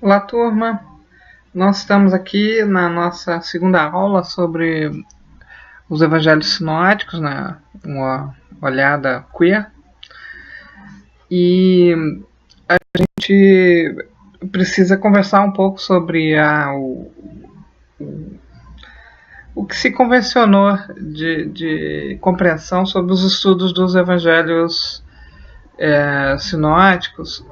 Olá, turma! Nós estamos aqui na nossa segunda aula sobre os evangelhos sinóticos, né? Uma olhada queer. E a gente precisa conversar um pouco sobre o que se convencionou de compreensão sobre os estudos dos evangelhos sinóticos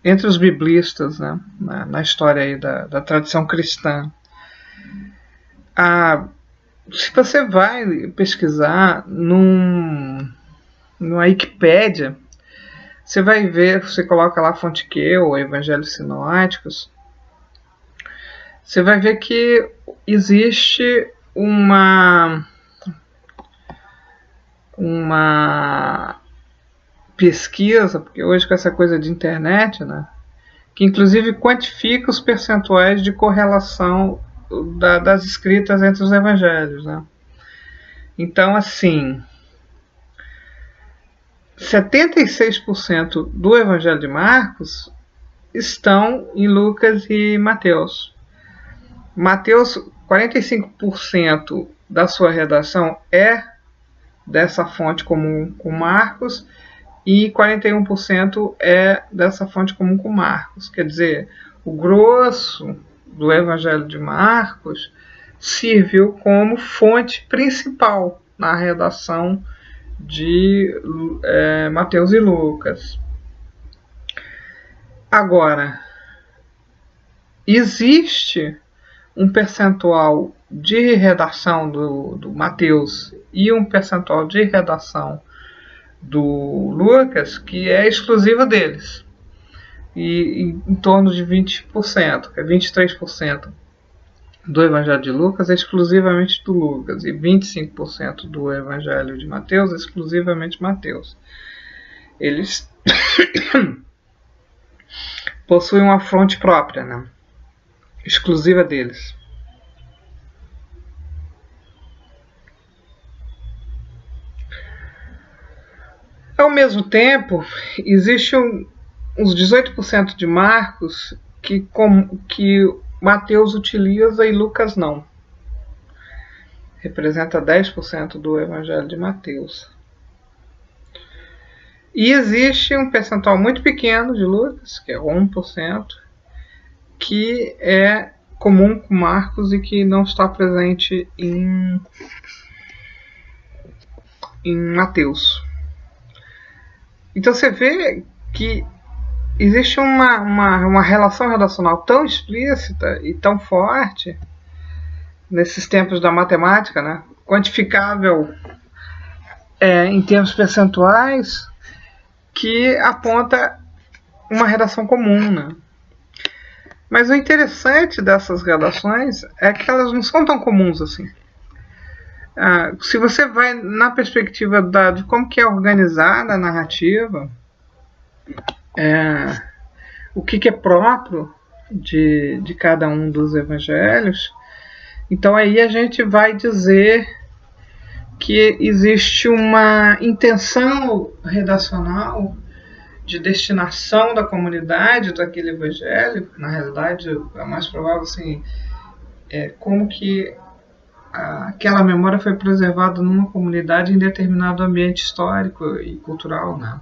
entre os biblistas, né, na história aí da tradição cristã. Se você vai pesquisar numa Wikipédia, você vai ver, você coloca lá fonte Q ou Evangelhos Sinóticos, você vai ver que existe uma pesquisa, porque hoje com essa coisa de internet, né, que inclusive quantifica os percentuais de correlação das escritas entre os evangelhos, né? Então, assim, 76% do evangelho de Marcos estão em Lucas e Mateus. Mateus, 45% da sua redação é dessa fonte comum com Marcos e 41% é dessa fonte comum com Marcos. Quer dizer, o grosso do Evangelho de Marcos serviu como fonte principal na redação de Mateus e Lucas. Agora, existe um percentual de redação do Mateus e um percentual de redação do Lucas que é exclusiva deles, e em torno de 20%, 23% do Evangelho de Lucas é exclusivamente do Lucas e 25% do Evangelho de Mateus é exclusivamente Mateus. Eles possuem uma fonte própria, né, exclusiva deles. Ao mesmo tempo, existe uns 18% de Marcos que Mateus utiliza e Lucas não. Representa 10% do Evangelho de Mateus. E existe um percentual muito pequeno de Lucas, que é 1%, que é comum com Marcos e que não está presente em Mateus. Então você vê que existe uma relação redacional tão explícita e tão forte nesses tempos da matemática, né, quantificável em termos percentuais, que aponta uma redação comum, né? Mas o interessante dessas redações é que elas não são tão comuns assim. Se você vai na perspectiva de como que é organizada a narrativa, o que é próprio de cada um dos evangelhos, então aí a gente vai dizer que existe uma intenção redacional de destinação da comunidade daquele evangelho. Na realidade, é mais provável assim, como que aquela memória foi preservada numa comunidade em determinado ambiente histórico e cultural, né?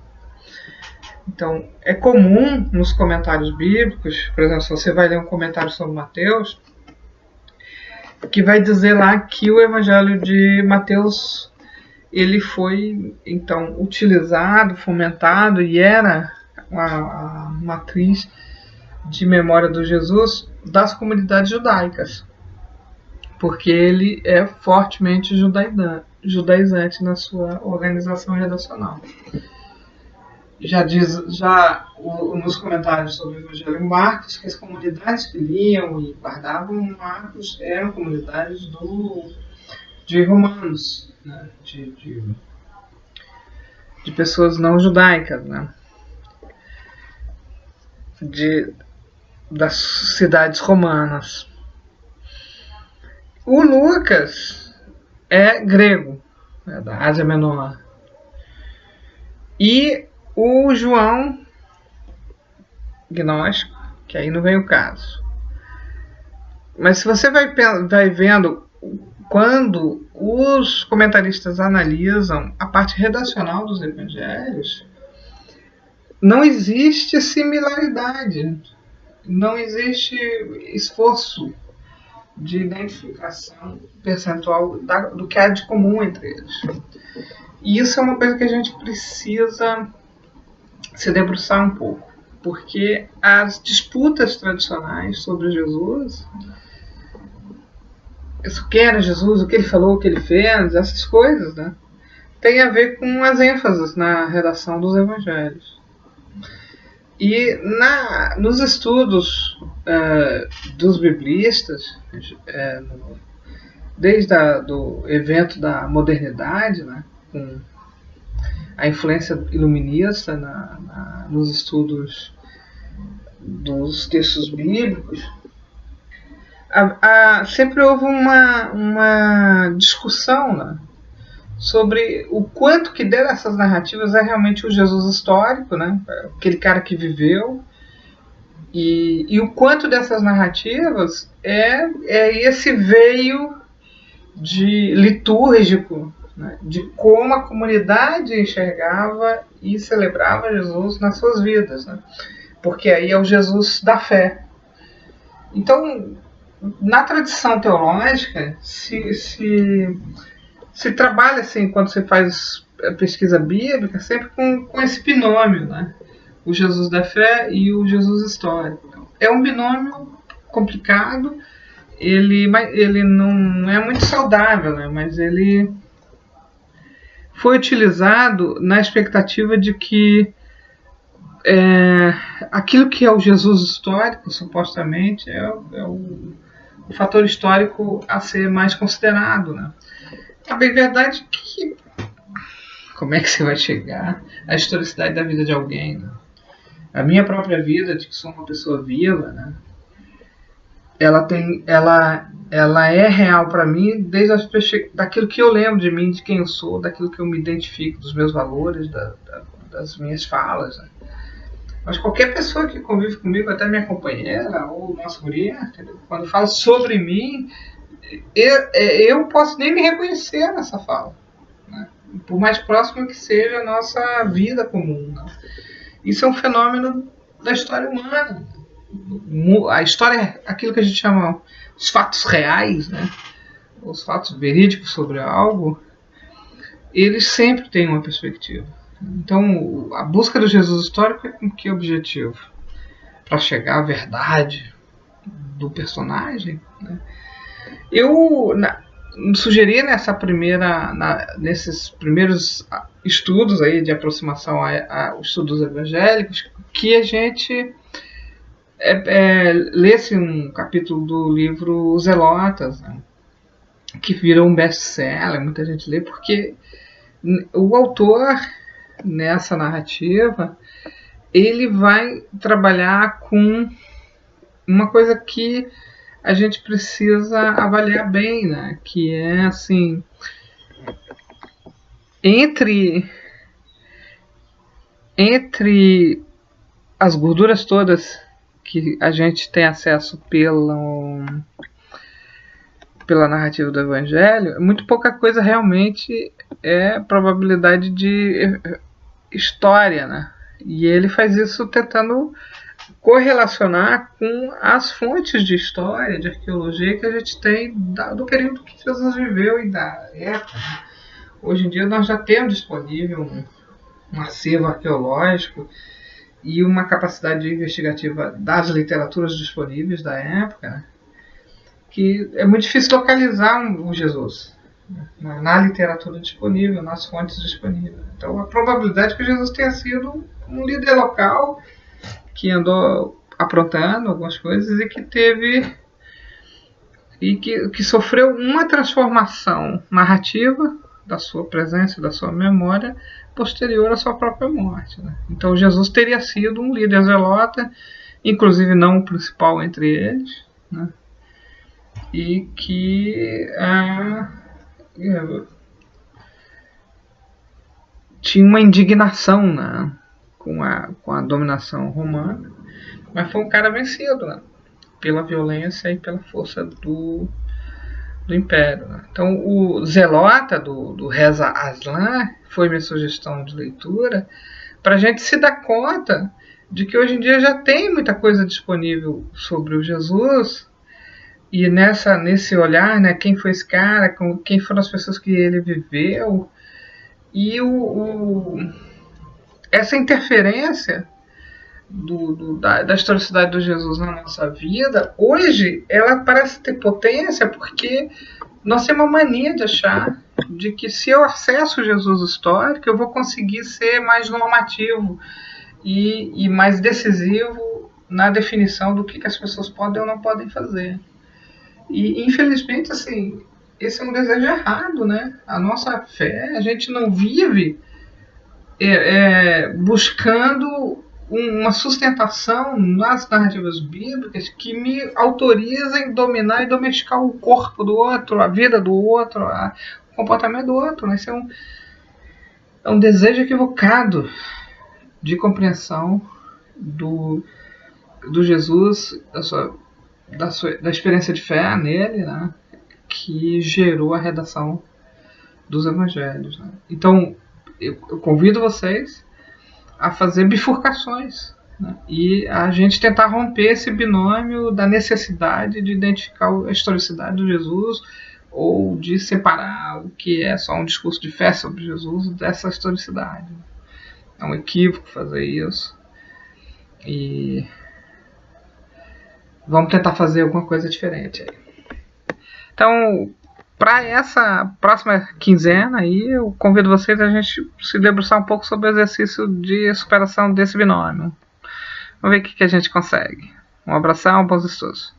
Então, é comum nos comentários bíblicos, por exemplo, se você vai ler um comentário sobre Mateus, que vai dizer lá que o Evangelho de Mateus ele foi então utilizado, fomentado e era a matriz de memória do Jesus das comunidades judaicas, porque ele é fortemente judaizante na sua organização redacional. Já nos comentários sobre o Evangelho de Marcos, que as comunidades que liam e guardavam Marcos eram comunidades de romanos, né, de pessoas não judaicas, né, das cidades romanas. O Lucas é grego, da Ásia Menor. E o João gnóstico, que aí não vem o caso. Mas se você vai vendo, quando os comentaristas analisam a parte redacional dos evangelhos, não existe similaridade, não existe esforço de identificação percentual do que há de comum entre eles. E isso é uma coisa que a gente precisa se debruçar um pouco, porque as disputas tradicionais sobre Jesus, quem era Jesus, o que ele falou, o que ele fez, essas coisas, né, tem a ver com as ênfases na redação dos evangelhos. E nos estudos dos biblistas, desde do evento da modernidade, né, com a influência iluminista nos estudos dos textos bíblicos, sempre houve uma discussão, né, sobre o quanto que dessas narrativas é realmente o Jesus histórico, né, aquele cara que viveu, e o quanto dessas narrativas é esse veio de litúrgico, né, de como a comunidade enxergava e celebrava Jesus nas suas vidas, né, porque aí é o Jesus da fé. Então, na tradição teológica, se trabalha assim, quando você faz a pesquisa bíblica, sempre com esse binômio, né? O Jesus da fé e o Jesus histórico. É um binômio complicado, ele não é muito saudável, né? Mas ele foi utilizado na expectativa de que aquilo que é o Jesus histórico, supostamente, é o fator histórico a ser mais considerado, né? A bem verdade é que como é que você vai chegar à historicidade da vida de alguém, né? A minha própria vida, de que sou uma pessoa viva, né? Ela é real para mim desde daquilo que eu lembro de mim, de quem eu sou, daquilo que eu me identifico, dos meus valores, das minhas falas, né? Mas qualquer pessoa que convive comigo, até minha companheira ou nossa mulher, quando fala sobre mim, eu posso nem me reconhecer nessa fala, né? Por mais próximo que seja a nossa vida comum, né? Isso é um fenômeno da história humana. A história é aquilo que a gente chama os fatos reais, né? Os fatos verídicos sobre algo, eles sempre têm uma perspectiva. Então, a busca do Jesus histórico é com que objetivo? Para chegar à verdade do personagem, né? Eu sugeri nesses primeiros estudos aí de aproximação aos estudos evangélicos que a gente lesse um capítulo do livro Os Zelotas, né, que virou um best-seller, muita gente lê, porque o autor, nessa narrativa, ele vai trabalhar com uma coisa que a gente precisa avaliar bem, né? Que é assim, entre as gorduras todas que a gente tem acesso pela narrativa do Evangelho, muito pouca coisa realmente é probabilidade de história, né? E ele faz isso tentando correlacionar com as fontes de história, de arqueologia que a gente tem do período que Jesus viveu e da época. Hoje em dia nós já temos disponível um acervo arqueológico e uma capacidade investigativa das literaturas disponíveis da época, né, que é muito difícil localizar o Jesus, né, na literatura disponível, nas fontes disponíveis. Então a probabilidade é que Jesus tenha sido um líder local que andou aprontando algumas coisas e que teve que sofreu uma transformação narrativa da sua presença, da sua memória, posterior à sua própria morte, né? Então Jesus teria sido um líder zelota, inclusive não o principal entre eles, né? E que tinha uma indignação, né, com a dominação romana, Mas foi um cara vencido, né? Pela violência e pela força do Império. Né? Então, o Zelota, do Reza Aslan, foi minha sugestão de leitura, para a gente se dar conta de que hoje em dia já tem muita coisa disponível sobre o Jesus, e nesse olhar, né, quem foi esse cara, quem foram as pessoas que ele viveu, e essa interferência da historicidade do Jesus na nossa vida, hoje ela parece ter potência porque nós temos uma mania de achar de que se eu acesso o Jesus histórico, eu vou conseguir ser mais normativo e mais decisivo na definição do que as pessoas podem ou não podem fazer. E infelizmente, assim, esse é um desejo errado, né? A nossa fé, a gente não vive buscando uma sustentação nas narrativas bíblicas que me autorizem dominar e domesticar o corpo do outro, a vida do outro, o comportamento do outro. Né? Isso é um desejo equivocado de compreensão do Jesus, da experiência de fé nele, né? Que gerou a redação dos evangelhos. Né? Então, eu convido vocês a fazer bifurcações, né? E a gente tentar romper esse binômio da necessidade de identificar a historicidade do Jesus ou de separar o que é só um discurso de fé sobre Jesus dessa historicidade. É um equívoco fazer isso e vamos tentar fazer alguma coisa diferente aí. Então, para essa próxima quinzena aí, eu convido vocês a gente se debruçar um pouco sobre o exercício de superação desse binômio. Vamos ver o que a gente consegue. Um abração, bons estudos.